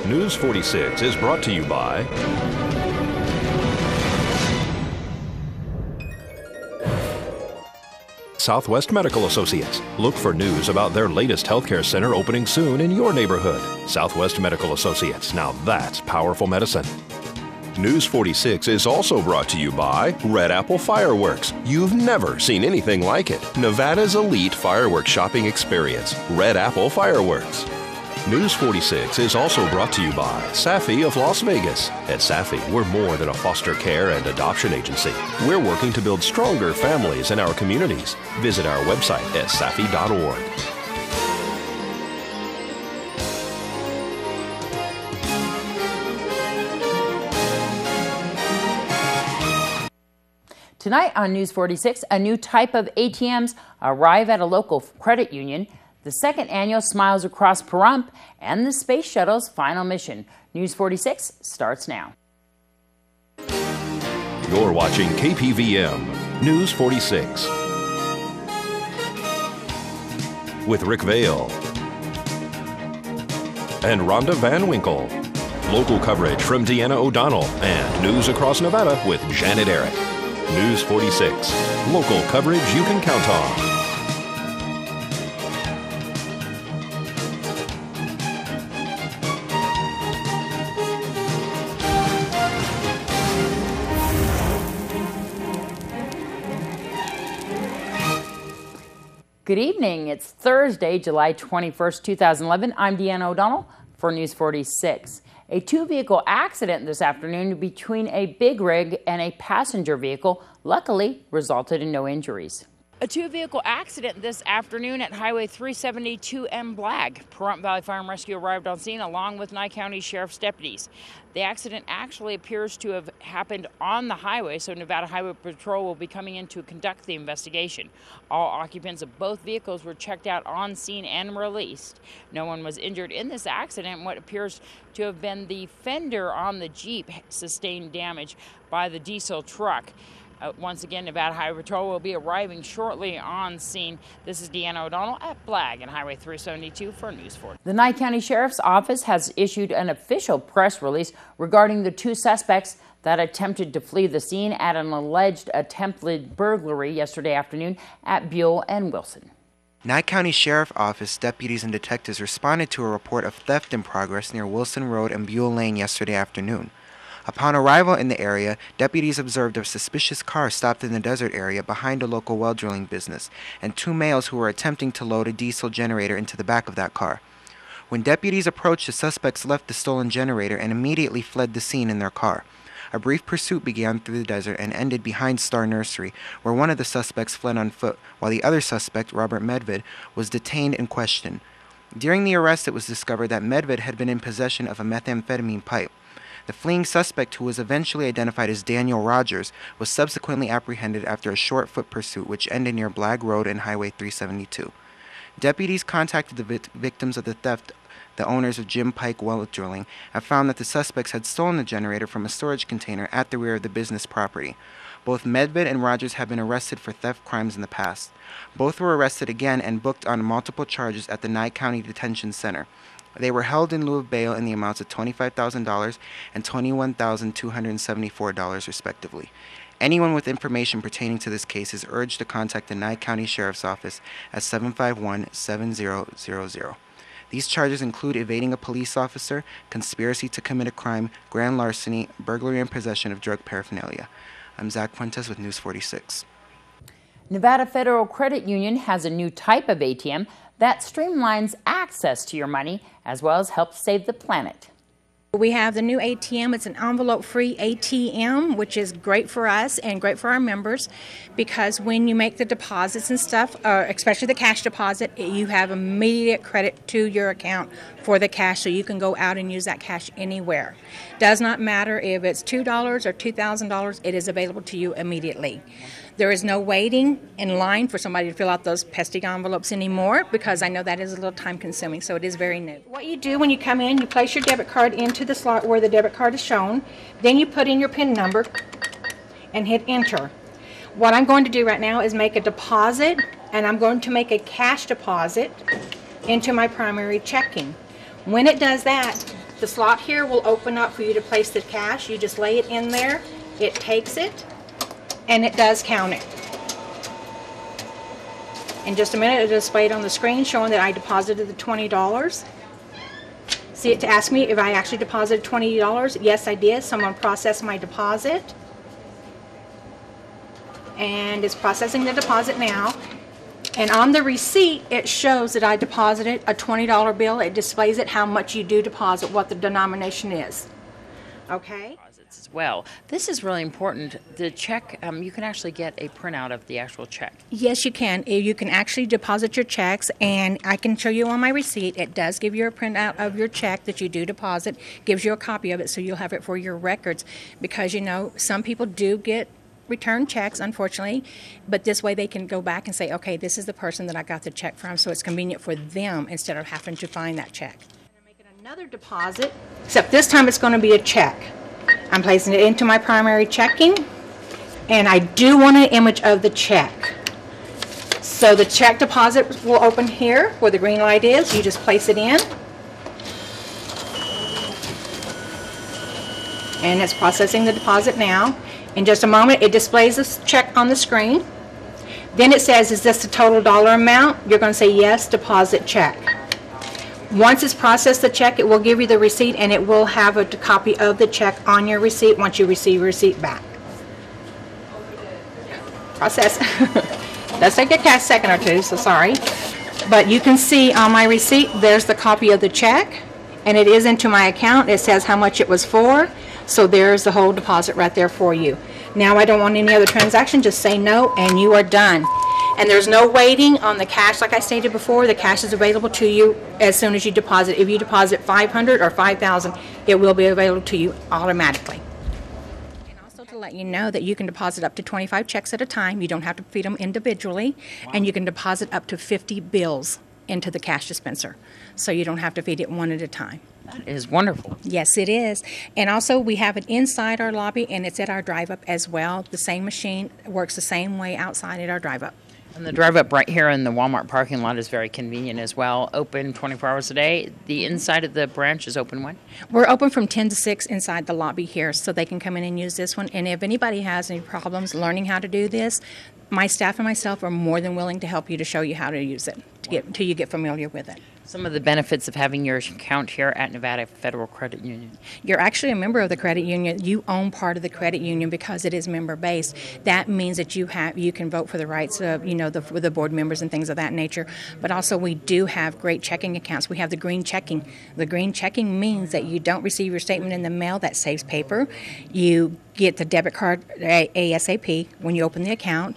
News 46 is brought to you by Southwest Medical Associates. Look for news about their latest healthcare center opening soon in your neighborhood. Southwest Medical Associates. Now that's powerful medicine. News 46 is also brought to you by Red Apple Fireworks. You've never seen anything like it. Nevada's elite fireworks shopping experience. Red Apple Fireworks. News 46 is also brought to you by Safi of Las Vegas. At Safi, we're more than a foster care and adoption agency. We're working to build stronger families in our communities. Visit our website at safi.org. Tonight on News 46, a new type of ATMs arrive at a local credit union, the second annual Smiles Across Pahrump, and the Space Shuttle's final mission. News 46 starts now. You're watching KPVM News 46 with Rick Vale and Rhonda Van Winkle. Local coverage from Deanna O'Donnell and news across Nevada with Janet Eric. News 46, local coverage you can count on. Good evening. It's Thursday, July 21st, 2011. I'm Deanna O'Donnell for News 46. A two-vehicle accident this afternoon between a big rig and a passenger vehicle luckily resulted in no injuries. A two-vehicle accident this afternoon at Highway 372 and Blag. Pahrump Valley Fire and Rescue arrived on scene along with Nye County Sheriff's deputies. The accident actually appears to have happened on the highway, so Nevada Highway Patrol will be coming in to conduct the investigation. All occupants of both vehicles were checked out on scene and released. No one was injured in this accident. What appears to have been the fender on the Jeep sustained damage by the diesel truck. Once again, Nevada Highway Patrol will be arriving shortly on scene. This is Deanna O'Donnell at Blag and Highway 372 for News 4. The Nye County Sheriff's Office has issued an official press release regarding the two suspects that attempted to flee the scene at an alleged attempted burglary yesterday afternoon at Buell and Wilson. Nye County Sheriff Office deputies and detectives responded to a report of theft in progress near Wilson Road and Buell Lane yesterday afternoon. Upon arrival in the area, deputies observed a suspicious car stopped in the desert area behind a local well drilling business, and two males who were attempting to load a diesel generator into the back of that car. When deputies approached, the suspects left the stolen generator and immediately fled the scene in their car. A brief pursuit began through the desert and ended behind Star Nursery, where one of the suspects fled on foot, while the other suspect, Robert Medved, was detained and questioned. During the arrest, it was discovered that Medved had been in possession of a methamphetamine pipe. The fleeing suspect, who was eventually identified as Daniel Rogers, was subsequently apprehended after a short foot pursuit which ended near Blag Road and Highway 372. Deputies contacted the victims of the theft, the owners of Jim Pike Well Drilling, and found that the suspects had stolen the generator from a storage container at the rear of the business property. Both Medved and Rogers have been arrested for theft crimes in the past. Both were arrested again and booked on multiple charges at the Nye County Detention Center. They were held in lieu of bail in the amounts of $25,000 and $21,274, respectively. Anyone with information pertaining to this case is urged to contact the Nye County Sheriff's Office at 751-7000. These charges include evading a police officer, conspiracy to commit a crime, grand larceny, burglary, and possession of drug paraphernalia. I'm Zach Fuentes with News 46. Nevada Federal Credit Union has a new type of ATM that streamlines access to your money as well as helps save the planet. We have the new ATM. It's an envelope-free ATM, which is great for us and great for our members because when you make the deposits and stuff, especially the cash deposit, you have immediate credit to your account for the cash, so you can go out and use that cash anywhere. Does not matter if it's $2 or $2,000, it is available to you immediately. There is no waiting in line for somebody to fill out those pesky envelopes anymore because I know that is a little time consuming, so it is very new. What you do when you come in, you place your debit card into the slot where the debit card is shown, then you put in your PIN number and hit enter. What I'm going to do right now is make a deposit, and I'm going to make a cash deposit into my primary checking. When it does that, The slot here will open up for you to place the cash. You just lay it in there, it takes it, and it does count it. In just a minute, it'll display it on the screen showing that I deposited the $20. See it to ask me if I actually deposited $20. Yes, I did. Someone processed my deposit. And it's processing the deposit now. And on the receipt, it shows that I deposited a $20 bill. It displays it how much you do deposit, what the denomination is. Okay? As well. This is really important. The check, you can actually get a printout of the actual check. Yes, you can. You can actually deposit your checks, and I can show you on my receipt. It does give you a printout of your check that you do deposit, gives you a copy of it so you'll have it for your records. Because, you know, some people do get return checks, unfortunately, but this way they can go back and say, okay, this is the person that I got the check from, so it's convenient for them instead of having to find that check. I'm making another deposit, except this time it's going to be a check. I'm placing it into my primary checking, and I do want an image of the check. So the check deposit will open here where the green light is. You just place it in, and it's processing the deposit now. In just a moment, it displays this check on the screen. Then it says, is this the total dollar amount? You're going to say yes, deposit check. Once it's processed the check, it will give you the receipt, and it will have a copy of the check on your receipt once you receive your receipt back. Process. Does take a second or two, so sorry. But you can see on my receipt, there's the copy of the check, and it is into my account. It says how much it was for, so there's the whole deposit right there for you. Now I don't want any other transaction, just say no, and you are done. And there's no waiting on the cash. Like I stated before, the cash is available to you as soon as you deposit. If you deposit $500 or $5,000, it will be available to you automatically. And also to let you know that you can deposit up to 25 checks at a time. You don't have to feed them individually. Wow. And you can deposit up to 50 bills into the cash dispenser. So you don't have to feed it one at a time. That is wonderful. Yes, it is. And also we have it inside our lobby, and it's at our drive-up as well. The same machine works the same way outside at our drive-up. And the drive-up right here in the Walmart parking lot is very convenient as well. Open 24 hours a day. The inside of the branch is open when? We're open from 10 to 6 inside the lobby here, so they can come in and use this one. And if anybody has any problems learning how to do this, my staff and myself are more than willing to help you to show you how to use it, till you get familiar with it. Some of the benefits of having your account here at Nevada Federal Credit Union. You're actually a member of the credit union. You own part of the credit union because it is member-based. That means that you can vote for the rights of, the board members and things of that nature. But also we do have great checking accounts. We have the green checking. The green checking means that you don't receive your statement in the mail. That saves paper. You get the debit card ASAP when you open the account.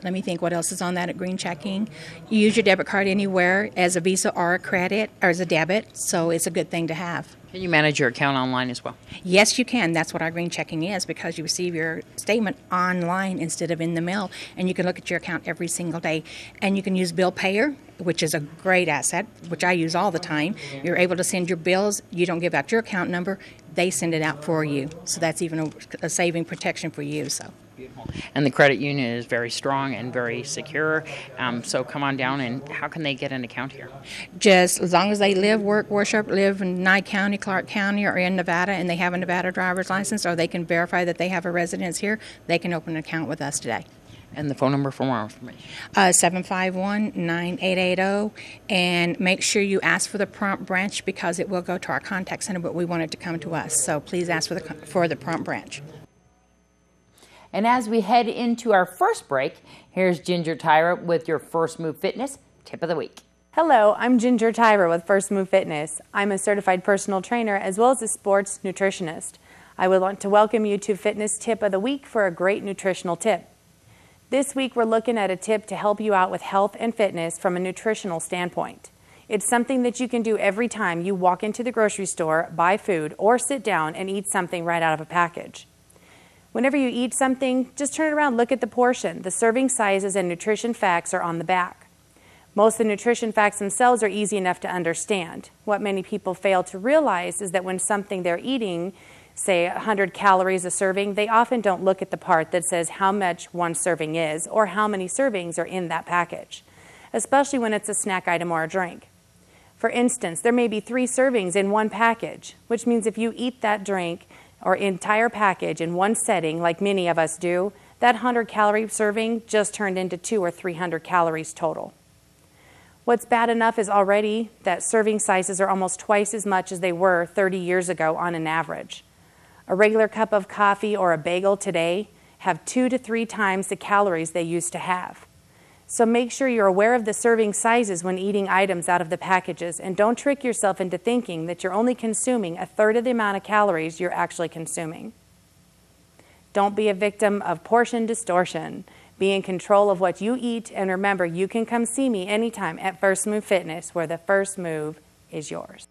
Let me think what else is on that at Green Checking. You use your debit card anywhere as a Visa or a credit or as a debit, so it's a good thing to have. Can you manage your account online as well? Yes, you can. That's what our Green Checking is, because you receive your statement online instead of in the mail, and you can look at your account every single day. And you can use Bill Payer, which is a great asset, which I use all the time. You're able to send your bills. You don't give out your account number. They send it out for you. So that's even a saving protection for you. So. Beautiful. And the credit union is very strong and very secure. So come on down, and how can they get an account here? Just as long as they live in Nye County, Clark County, or in Nevada, and they have a Nevada driver's license, or they can verify that they have a residence here, they can open an account with us today. And the phone number for more information? 751-9880. And make sure you ask for the prompt branch, because it will go to our contact center, but we want it to come to us. So please ask for the prompt branch. And as we head into our first break, here's Ginger Tyra with your First Move Fitness Tip of the Week. Hello, I'm Ginger Tyra with First Move Fitness. I'm a certified personal trainer as well as a sports nutritionist. I would like to welcome you to Fitness Tip of the Week for a great nutritional tip. This week we're looking at a tip to help you out with health and fitness from a nutritional standpoint. It's something that you can do every time you walk into the grocery store, buy food, or sit down and eat something right out of a package. Whenever you eat something, just turn it around, look at the portion. The serving sizes and nutrition facts are on the back. Most of the nutrition facts themselves are easy enough to understand. What many people fail to realize is that when something they're eating, say 100 calories a serving, they often don't look at the part that says how much one serving is or how many servings are in that package, especially when it's a snack item or a drink. For instance, there may be 3 servings in one package, which means if you eat that drink or entire package in one setting, like many of us do, that 100-calorie serving just turned into 200 or 300 calories total. What's bad enough is already that serving sizes are almost twice as much as they were 30 years ago on an average. A regular cup of coffee or a bagel today have 2 to 3 times the calories they used to have. So make sure you're aware of the serving sizes when eating items out of the packages, and don't trick yourself into thinking that you're only consuming a third of the amount of calories you're actually consuming. Don't be a victim of portion distortion. Be in control of what you eat, and remember, you can come see me anytime at First Move Fitness, where the first move is yours.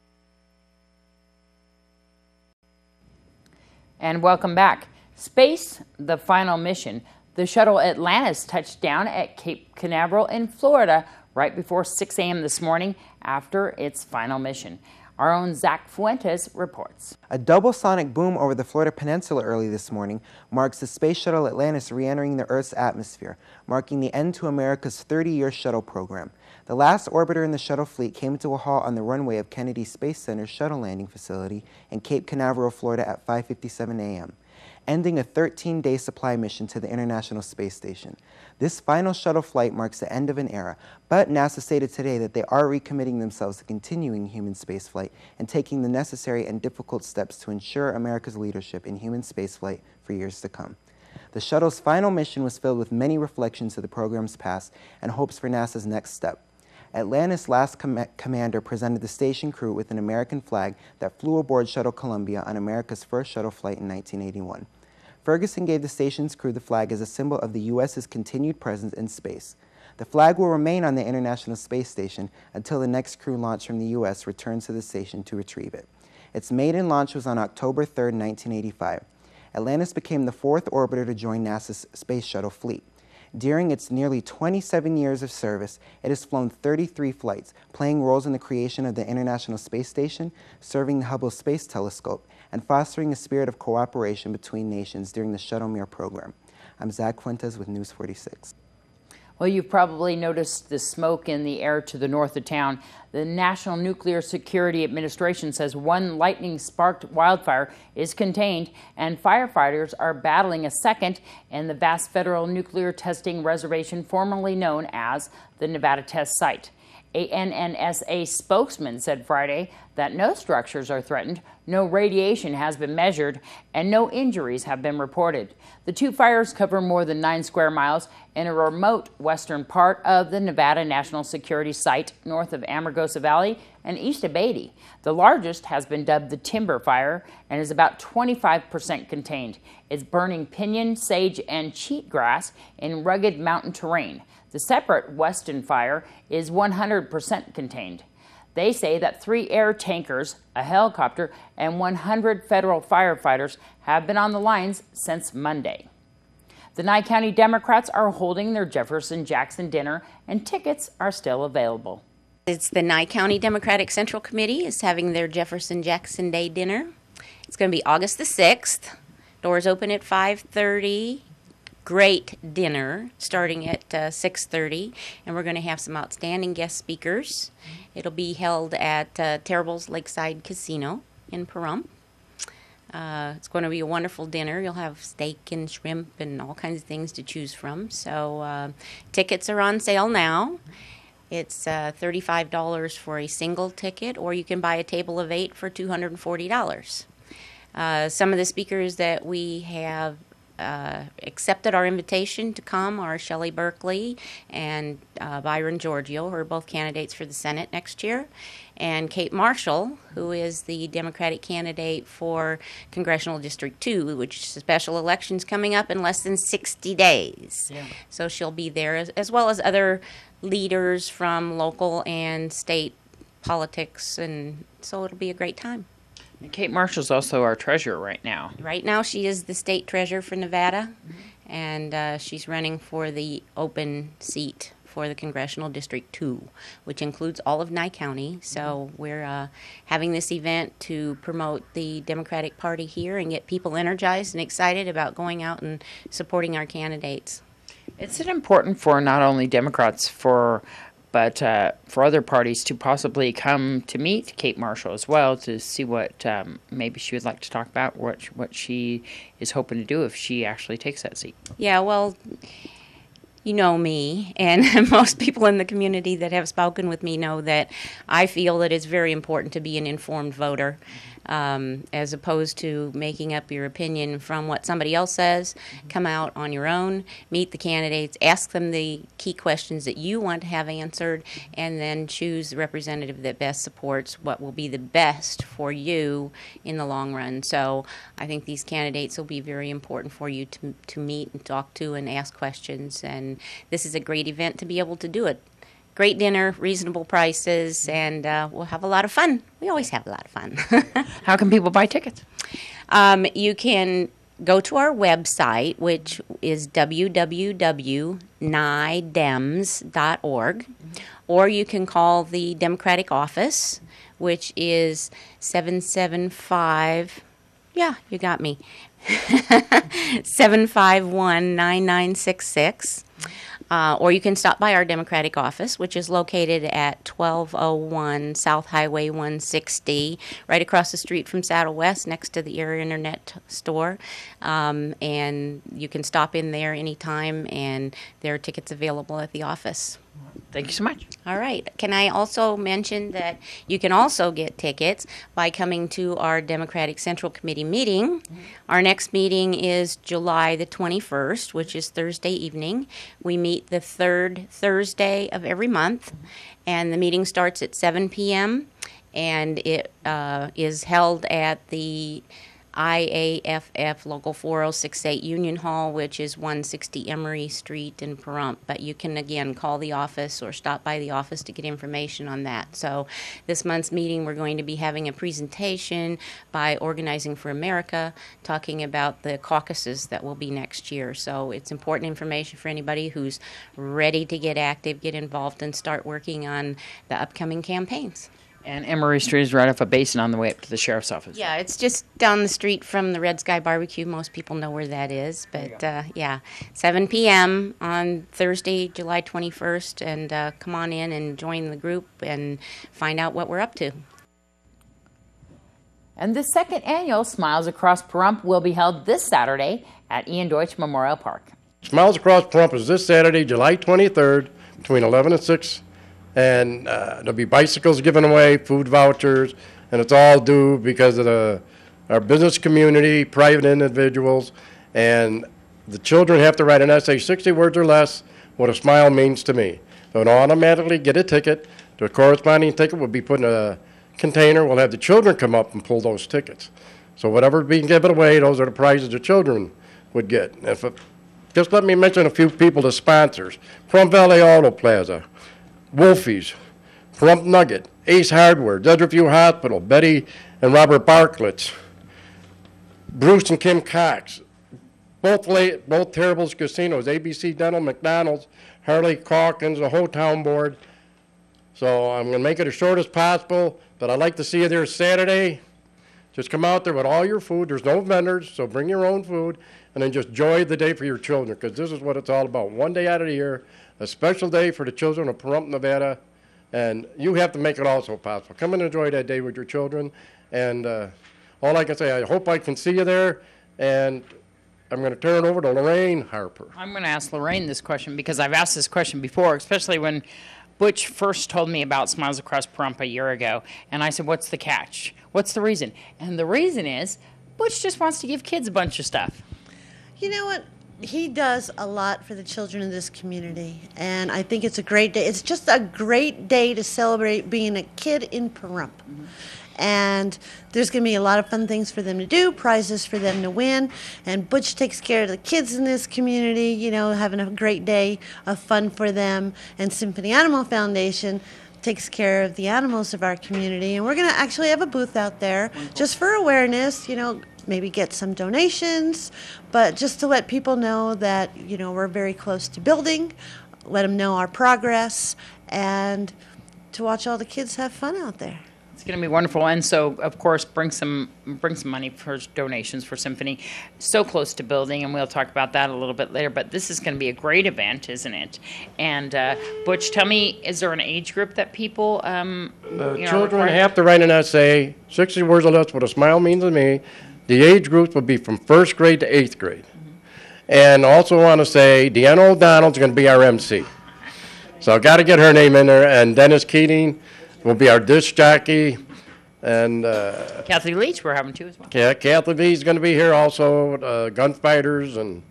And welcome back. Space, the final mission. The shuttle Atlantis touched down at Cape Canaveral in Florida right before 6 a.m. this morning after its final mission. Our own Zach Fuentes reports. A double sonic boom over the Florida Peninsula early this morning marks the Space Shuttle Atlantis re-entering the Earth's atmosphere, marking the end to America's 30-year shuttle program. The last orbiter in the shuttle fleet came to a halt on the runway of Kennedy Space Center's shuttle landing facility in Cape Canaveral, Florida at 5:57 a.m., ending a 13-day supply mission to the International Space Station. This final shuttle flight marks the end of an era, but NASA stated today that they are recommitting themselves to continuing human spaceflight and taking the necessary and difficult steps to ensure America's leadership in human spaceflight for years to come. The shuttle's final mission was filled with many reflections of the program's past and hopes for NASA's next step. Atlantis' last commander presented the station crew with an American flag that flew aboard Shuttle Columbia on America's first shuttle flight in 1981. Ferguson gave the station's crew the flag as a symbol of the U.S.'s continued presence in space. The flag will remain on the International Space Station until the next crew launch from the U.S. returns to the station to retrieve it. Its maiden launch was on October 3, 1985. Atlantis became the 4th orbiter to join NASA's space shuttle fleet. During its nearly 27 years of service, it has flown 33 flights, playing roles in the creation of the International Space Station, serving the Hubble Space Telescope, and fostering a spirit of cooperation between nations during the Shuttle-Mir program. I'm Zach Fuentes with News 46. Well, you've probably noticed the smoke in the air to the north of town. The National Nuclear Security Administration says one lightning-sparked wildfire is contained, and firefighters are battling a second in the vast federal nuclear testing reservation formerly known as the Nevada Test Site. A NNSA spokesman said Friday that no structures are threatened, no radiation has been measured, and no injuries have been reported. The 2 fires cover more than 9 square miles in a remote western part of the Nevada National Security Site north of Amargosa Valley and east of Beatty. The largest has been dubbed the Timber Fire and is about 25% contained. It's burning pinyon, sage, and cheatgrass in rugged mountain terrain. The separate Weston fire is 100% contained. They say that 3 air tankers, a helicopter, and 100 federal firefighters have been on the lines since Monday. The Nye County Democrats are holding their Jefferson-Jackson dinner, and tickets are still available. It's the Nye County Democratic Central Committee is having their Jefferson-Jackson Day dinner. It's going to be August the 6th. Doors open at 5:30. Great dinner starting at 6:30, and we're going to have some outstanding guest speakers. It'll be held at Terrible's Lakeside Casino in Pahrump. It's going to be a wonderful dinner. You'll have steak and shrimp and all kinds of things to choose from. So tickets are on sale now. It's $35 for a single ticket, or you can buy a table of 8 for $240. Some of the speakers that we have accepted our invitation to come are Shelley Berkeley and Byron Giorgio, who are both candidates for the Senate next year, and Kate Marshall, who is the Democratic candidate for Congressional District 2, which is a special election's coming up in less than 60 days. Yeah. So she'll be there, as well as other leaders from local and state politics, and so it'll be a great time. Kate Marshall's also our treasurer right now. Right now she is the state treasurer for Nevada, and she's running for the open seat for the Congressional District 2, which includes all of Nye County. So we're having this event to promote the Democratic Party here and get people energized and excited about going out and supporting our candidates. It's important for not only Democrats, for but for other parties to possibly come to meet Kate Marshall as well to see what maybe she would like to talk about, what she is hoping to do if she actually takes that seat. Yeah, well, you know me, and most people in the community that have spoken with me know that I feel that it's very important to be an informed voter, as opposed to making up your opinion from what somebody else says. Come out on your own, meet the candidates, ask them the key questions that you want to have answered, and then choose the representative that best supports what will be the best for you in the long run. So I think these candidates will be very important for you to meet and talk to and ask questions, and this is a great event to be able to do it. Great dinner, reasonable prices, and we'll have a lot of fun. We always have a lot of fun. How can people buy tickets? You can go to our website, which is www.nidems.org, or you can call the Democratic office, which is 775, yeah, you got me, 751-9966. Or you can stop by our Democratic office, which is located at 1201 South Highway 160, right across the street from Saddle West, next to the Air Internet store. And you can stop in there anytime, and there are tickets available at the office. Thank you so much. All right. Can I also mention that you can also get tickets by coming to our Democratic Central Committee meeting. Our next meeting is July the 21st, which is Thursday evening. We meet the third Thursday of every month, and the meeting starts at 7 p.m., and it is held at the IAFF Local 4068 Union Hall, which is 160 Emory Street in Pahrump. But you can, again, call the office or stop by the office to get information on that. So this month's meeting, we're going to be having a presentation by Organizing for America, talking about the caucuses that will be next year. So it's important information for anybody who's ready to get active, get involved, and start working on the upcoming campaigns. And Emory Street is right off a basin on the way up to the sheriff's office. Yeah, it's just down the street from the Red Sky Barbecue. Most people know where that is. But, yeah, 7 p.m. on Thursday, July 21st. And come on in and join the group and find out what we're up to. And the second annual Smiles Across Pahrump will be held this Saturday at Ian Deutsch Memorial Park. Smiles Across Pahrump is this Saturday, July 23rd, between 11 and 6. And there'll be bicycles given away, food vouchers, and it's all due because of our business community, private individuals, and the children have to write an essay, 60 words or less, what a smile means to me. They'll automatically get a ticket. The corresponding ticket will be put in a container. We'll have the children come up and pull those tickets. So whatever's being given away, those are the prizes the children would get. Just let me mention a few people, the sponsors. Pahrump Valley Auto Plaza, Wolfie's, Pahrump Nugget, Ace Hardware, Desert View Hospital, Betty and Robert Bartlett's, Bruce and Kim Cox, both Terrible's Casinos, ABC Dental, McDonald's, Harley Calkins, the whole town board. So I'm going to make it as short as possible, but I'd like to see you there Saturday. Just come out there with all your food. There's no vendors, so bring your own food, and then just enjoy the day for your children, because this is what it's all about. One day out of the year, a special day for the children of Pahrump, Nevada, and you have to make it also possible. Come and enjoy that day with your children, and all I can say, I hope I can see you there, and I'm going to turn it over to Lorraine Harper. I'm going to ask Lorraine this question because I've asked this question before, especially when Butch first told me about Smiles Across Pahrump a year ago, and I said, what's the catch? What's the reason? And the reason is Butch just wants to give kids a bunch of stuff. You know what? He does a lot for the children of this community, and I think it's a great day. It's just a great day to celebrate being a kid in Pahrump. Mm-hmm. And there's going to be a lot of fun things for them to do, prizes for them to win, and Butch takes care of the kids in this community, you know, having a great day of fun for them, and Symphony Animal Foundation takes care of the animals of our community, and we're going to actually have a booth out there just for awareness, you know, maybe get some donations, but just to let people know that, you know, we're very close to building, let them know our progress, and to watch all the kids have fun out there. It's going to be wonderful, and so of course bring some money for donations for Symphony. So close to building, and we'll talk about that a little bit later. But this is going to be a great event, isn't it? And Butch, tell me, is there an age group that people? The children have to write an essay, 60 words or less. What a smile means to me. The age groups would be from 1st grade to 8th grade, and also want to say Deanna O'Donnell's going to be our MC. So I got to get her name in there, and Dennis Keating will be our disc jockey, and Kathy Leach we're having too as well. Yeah, Kathy Leach is going to be here also. Gunfighters and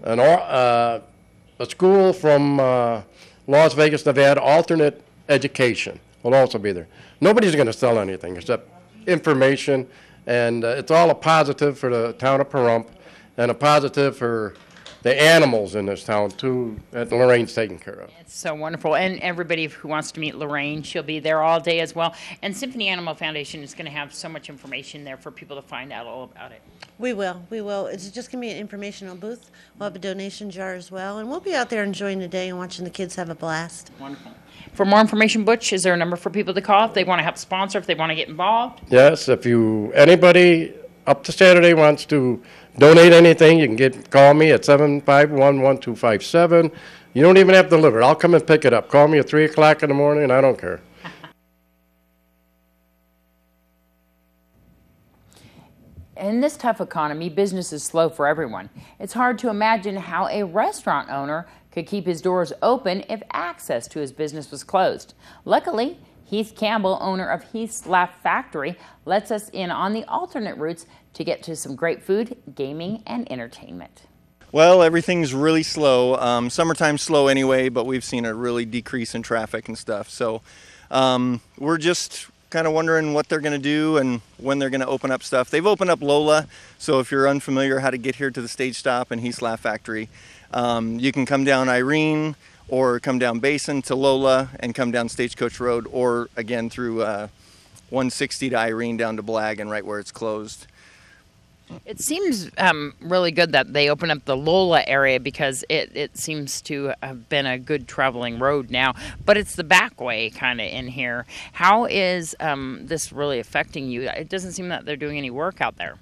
a school from Las Vegas, Nevada, alternate education will also be there. Nobody's going to sell anything except information, and it's all a positive for the town of Pahrump and a positive for the animals in this town, too, that Lorraine's taking care of. It's so wonderful. And everybody who wants to meet Lorraine, she'll be there all day as well. And Symphony Animal Foundation is going to have so much information there for people to find out all about it. We will. It's just going to be an informational booth. We'll have a donation jar as well. And we'll be out there enjoying the day and watching the kids have a blast. Wonderful. For more information, Butch, is there a number for people to call if they want to help sponsor, if they want to get involved? Yes, if anybody up to Saturday wants to donate anything, you can call me at 751-1257. You don't even have to deliver it. I'll come and pick it up. Call me at 3 o'clock in the morning, and I don't care. In this tough economy, business is slow for everyone. It's hard to imagine how a restaurant owner could keep his doors open if access to his business was closed. Luckily, Heath Campbell, owner of Heath's Laugh Factory, lets us in on the alternate routes to get to some great food, gaming, and entertainment. Well, everything's really slow. Summertime's slow anyway, but we've seen a really decrease in traffic and stuff. So we're just kind of wondering what they're going to do and when they're going to open up stuff. They've opened up Lola, so if you're unfamiliar how to get here to the stage stop and Heath's Laugh Factory, you can come down Irene or come down Basin to Lola and come down Stagecoach Road, or again through 160 to Irene down to Blag and right where it's closed. It seems really good that they open up the Lola area because it seems to have been a good traveling road now, but it's the back way kind of in here. How is this really affecting you? It doesn't seem that they're doing any work out there.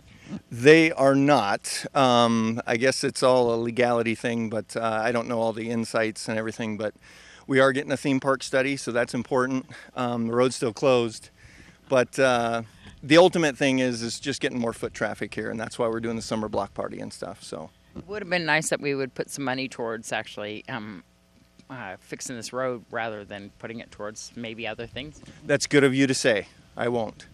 They are not. I guess it's all a legality thing, but I don't know all the insights and everything, but we are getting a theme park study, so that's important. The road's still closed, but the ultimate thing is just getting more foot traffic here, and that's why we're doing the summer block party and stuff. So it would have been nice that we would put some money towards actually fixing this road rather than putting it towards maybe other things. That's good of you to say. I won't.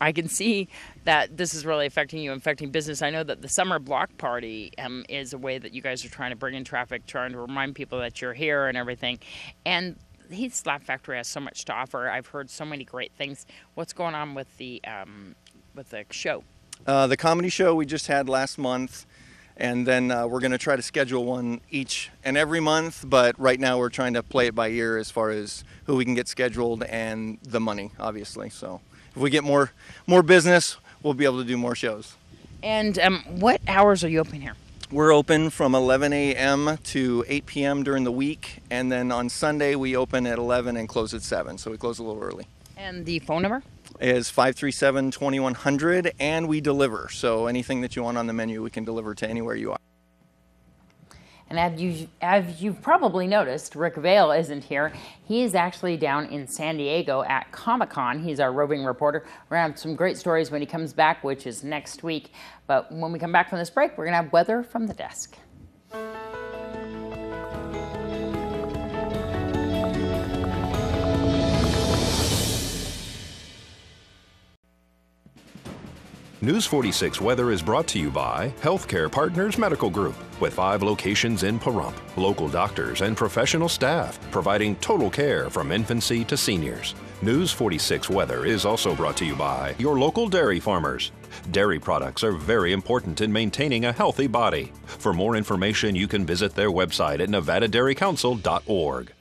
I can see that this is really affecting you, affecting business. I know that the summer block party is a way that you guys are trying to bring in traffic, trying to remind people that you're here and everything. And Heath's Laugh Factory has so much to offer. I've heard so many great things. What's going on with the show? The comedy show we just had last month, and then we're going to try to schedule one each and every month, but right now we're trying to play it by ear as far as who we can get scheduled and the money, obviously. So if we get more business, we'll be able to do more shows. And what hours are you open here? We're open from 11 a.m. to 8 p.m. during the week, and then on Sunday we open at 11 and close at 7, so we close a little early. And the phone number? Is 537-2100, and we deliver. So anything that you want on the menu, we can deliver to anywhere you are. And as you've probably noticed, Rick Vale isn't here. He is actually down in San Diego at Comic-Con. He's our roving reporter. We're going to have some great stories when he comes back, which is next week. But when we come back from this break, we're going to have weather from the desk. News 46 Weather is brought to you by Healthcare Partners Medical Group, with 5 locations in Pahrump, local doctors and professional staff providing total care from infancy to seniors. News 46 Weather is also brought to you by your local dairy farmers. Dairy products are very important in maintaining a healthy body. For more information, you can visit their website at nevadadairycouncil.org.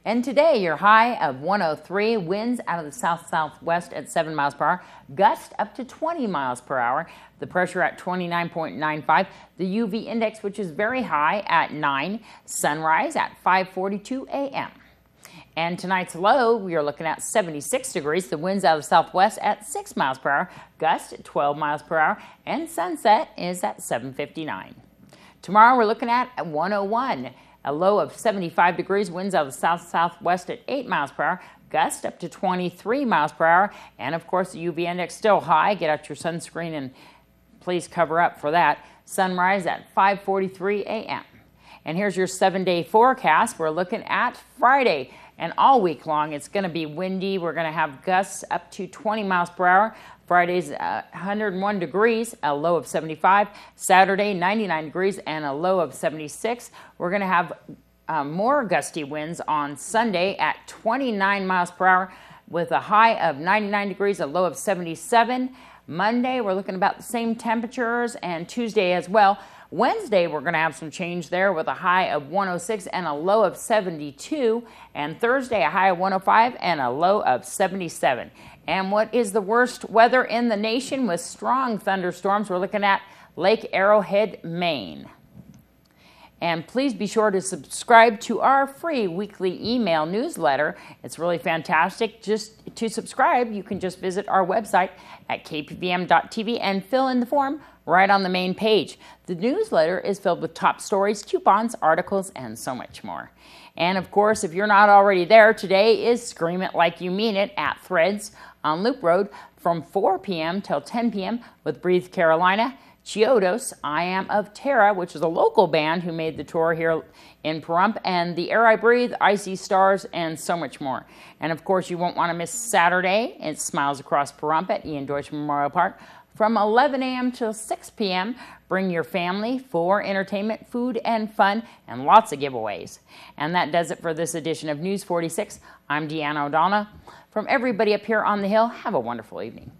And today, your high of 103, winds out of the south-southwest at 7 miles per hour, gust up to 20 miles per hour, the pressure at 29.95, the UV index, which is very high, at 9, sunrise at 5:42 a.m. And tonight's low, we are looking at 76 degrees. The winds out of the southwest at 6 miles per hour, gust at 12 miles per hour, and sunset is at 7:59. Tomorrow, we're looking at 101, a low of 75 degrees, winds out of the south-southwest at 8 miles per hour, gust up to 23 miles per hour, and of course, the UV index still high. Get out your sunscreen and please cover up for that. Sunrise at 5:43 a.m. And here's your 7-day forecast. We're looking at Friday. And all week long, it's going to be windy. We're going to have gusts up to 20 miles per hour. Friday's 101 degrees, a low of 75. Saturday, 99 degrees and a low of 76. We're going to have more gusty winds on Sunday at 29 miles per hour with a high of 99 degrees, a low of 77. Monday, we're looking about the same temperatures, and Tuesday as well. Wednesday, we're going to have some change there with a high of 106 and a low of 72. And Thursday, a high of 105 and a low of 77. And what is the worst weather in the nation with strong thunderstorms? We're looking at Lake Arrowhead, Maine. And please be sure to subscribe to our free weekly email newsletter. It's really fantastic. Just to subscribe, you can just visit our website at KPVM.TV and fill in the form right on the main page. The newsletter is filled with top stories, coupons, articles, and so much more. And of course, if you're not already there, today is Scream It Like You Mean It at Threads on Loop Road from 4 p.m. till 10 p.m. with Breathe Carolina, Chiodos, I Am of Terra, which is a local band who made the tour here in Pahrump, and The Air I Breathe, Icy Stars, and so much more. And of course, you won't want to miss Saturday. It's Smiles Across Pahrump at Ian Deutsch Memorial Park from 11 a.m. till 6 p.m. Bring your family for entertainment, food, and fun, and lots of giveaways. And that does it for this edition of News 46. I'm Deanna O'Donnell. From everybody up here on the Hill, have a wonderful evening.